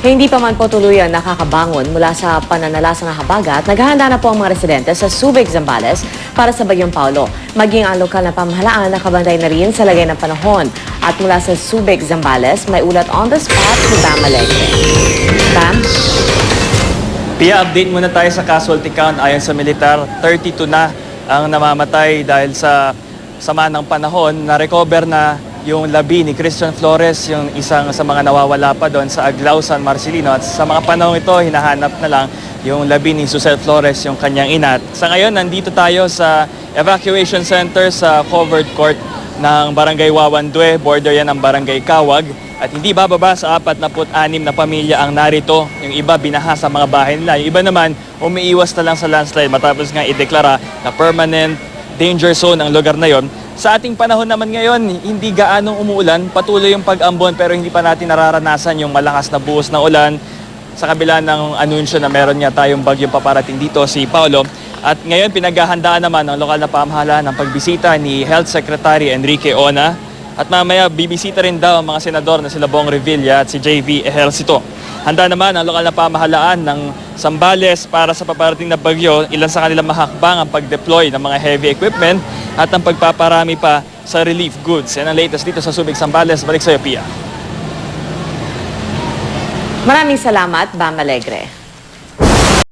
Hindi pa man po tuluyan nakakabangon mula sa pananalasa ng habagat, naghahanda na po ang mga residente sa Subic, Zambales para sa Bagyong Paulo. Maging ang lokal na pamahalaan nakabantay na rin sa lagay ng panahon. At mula sa Subic, Zambales, may ulat on the spot si Bam Alegre. Bam? Pia, update muna tayo sa casualty count. Ayon sa militar, 32 na ang namamatay dahil sa sama ng panahon. Na-recover na yung labi ni Christian Flores, yung isang sa mga nawawala pa doon sa Aglao, San Marcelino. At sa mga panahon ito, hinahanap na lang yung labi ni Susel Flores, yung kanyang ina. Sa ngayon, nandito tayo sa evacuation center sa covered court ng Barangay Wawandwe, border yan ng Barangay Kawag. At hindi bababa sa 46 na pamilya ang narito. Yung iba binaha sa mga bahay nila. Yung iba naman umiiwas na lang sa landslide matapos nga ideklara na permanent danger zone ang lugar na yon. Sa ating panahon naman ngayon, hindi gaanong umuulan. Patuloy yung pag-ambon pero hindi pa natin nararanasan yung malakas na buhos na ulan. Sa kabila ng anunsyo na meron nga tayong bagyong paparating dito, si Paulo. At ngayon pinaghahandaan naman ng lokal na pamahalaan ng pagbisita ni Health Secretary Enrique Ona. At mamaya bibisita rin daw ang mga senador na sila Bong Revilla at si JV Ejercito. Handa naman ang lokal na pamahalaan ng Zambales para sa paparating na bagyo. Ilan sa kanilang mahakbang ang pag-deploy ng mga heavy equipment at ang pagpaparami pa sa relief goods. Yan ang latest dito sa Subic, Zambales. Balik sa iyo, Pia. Maraming salamat, Bam Alegre.